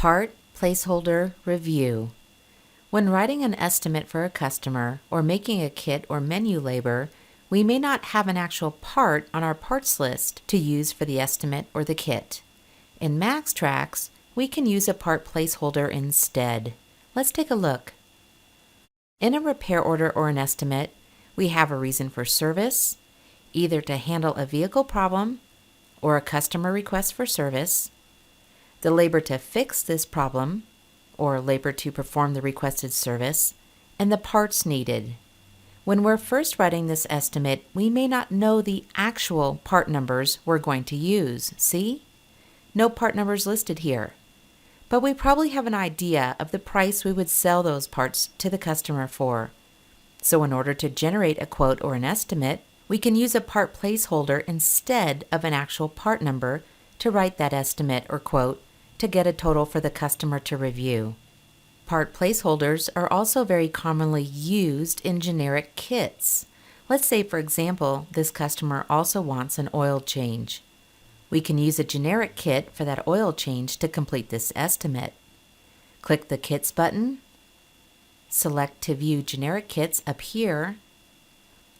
Part Placeholder Review. When writing an estimate for a customer or making a kit or menu labor, we may not have an actual part on our parts list to use for the estimate or the kit. In MaxxTraxx, we can use a part placeholder instead. Let's take a look. In a repair order or an estimate, we have a reason for service, either to handle a vehicle problem or a customer request for service, the labor to fix this problem, or labor to perform the requested service, and the parts needed. When we're first writing this estimate, we may not know the actual part numbers we're going to use. See? No part numbers listed here. But we probably have an idea of the price we would sell those parts to the customer for. So in order to generate a quote or an estimate, we can use a part placeholder instead of an actual part number to write that estimate or quote to get a total for the customer to review. Part placeholders are also very commonly used in generic kits. Let's say, for example, this customer also wants an oil change. We can use a generic kit for that oil change to complete this estimate. Click the Kits button, select to view generic kits up here,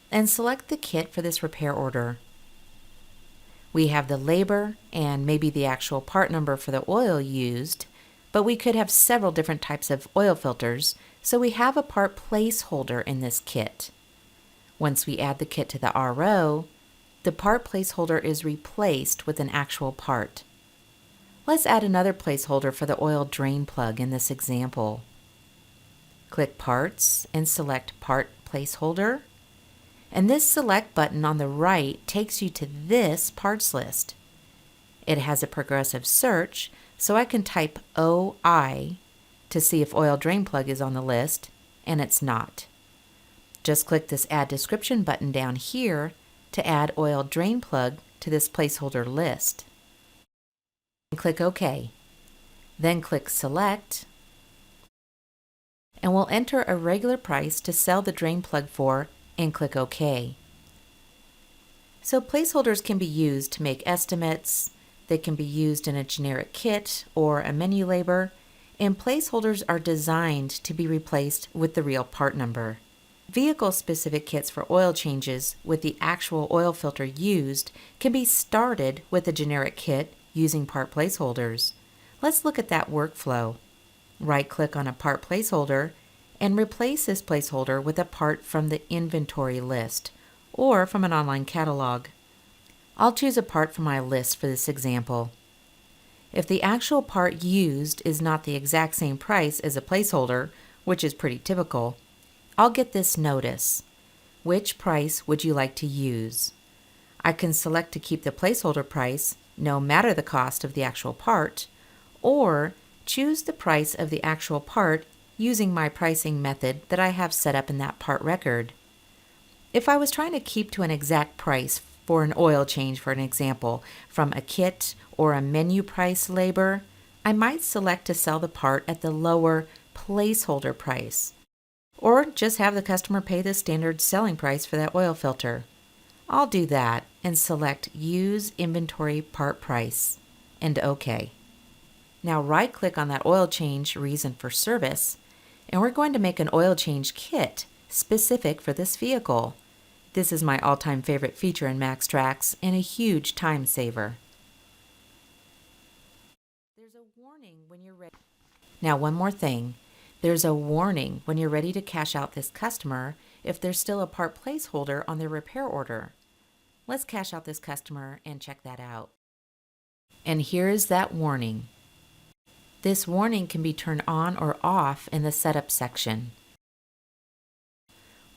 and select the kit for this repair order. We have the labor and maybe the actual part number for the oil used, but we could have several different types of oil filters, so we have a part placeholder in this kit. Once we add the kit to the RO, the part placeholder is replaced with an actual part. Let's add another placeholder for the oil drain plug in this example. Click Parts and select Part Placeholder. And this select button on the right takes you to this parts list. It has a progressive search, so I can type OI to see if oil drain plug is on the list, and it's not. Just click this Add Description button down here to add oil drain plug to this placeholder list. And click OK. Then click Select, and we'll enter a regular price to sell the drain plug for and click OK. So placeholders can be used to make estimates, they can be used in a generic kit or a menu labor, and placeholders are designed to be replaced with the real part number. Vehicle-specific kits for oil changes with the actual oil filter used can be started with a generic kit using part placeholders. Let's look at that workflow. Right-click on a part placeholder and replace this placeholder with a part from the inventory list or from an online catalog. I'll choose a part from my list for this example. If the actual part used is not the exact same price as a placeholder, which is pretty typical, I'll get this notice. Which price would you like to use? I can select to keep the placeholder price, no matter the cost of the actual part, or choose the price of the actual part using my pricing method that I have set up in that part record. If I was trying to keep to an exact price for an oil change, for an example, from a kit or a menu price labor, I might select to sell the part at the lower placeholder price, or just have the customer pay the standard selling price for that oil filter. I'll do that and select Use Inventory Part Price and OK. Now right-click on that oil change reason for service, and we're going to make an oil change kit specific for this vehicle. This is my all-time favorite feature in MaxxTraxx and a huge time saver. There's a warning when you're ready. Now one more thing. There's a warning when you're ready to cash out this customer if there's still a part placeholder on their repair order. Let's cash out this customer and check that out. And here is that warning. This warning can be turned on or off in the Setup section.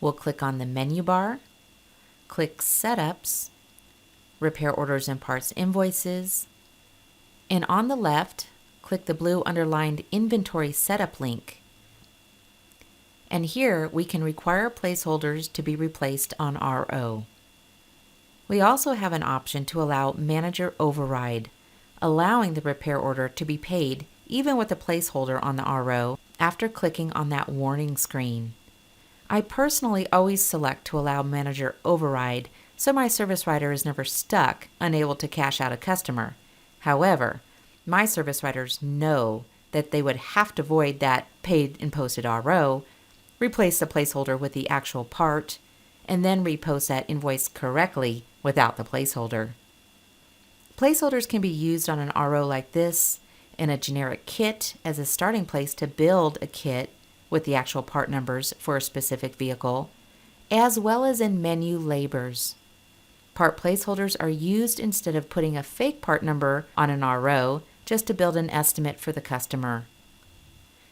We'll click on the menu bar, click Setups, Repair Orders and Parts Invoices, and on the left, click the blue underlined Inventory Setup link. And here we can require placeholders to be replaced on RO. We also have an option to allow Manager Override, allowing the repair order to be paid even with a placeholder on the RO after clicking on that warning screen. I personally always select to allow Manager Override so my service writer is never stuck, unable to cash out a customer. However, my service writers know that they would have to void that paid and posted RO, replace the placeholder with the actual part, and then repost that invoice correctly without the placeholder. Placeholders can be used on an RO like this, in a generic kit as a starting place to build a kit with the actual part numbers for a specific vehicle, as well as in menu labors. Part placeholders are used instead of putting a fake part number on an RO just to build an estimate for the customer.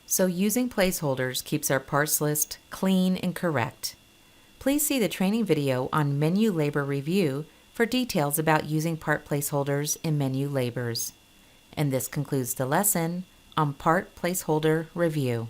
So using placeholders keeps our parts list clean and correct. Please see the training video on menu labor review for details about using part placeholders in menu labors. And this concludes the lesson on part placeholder review.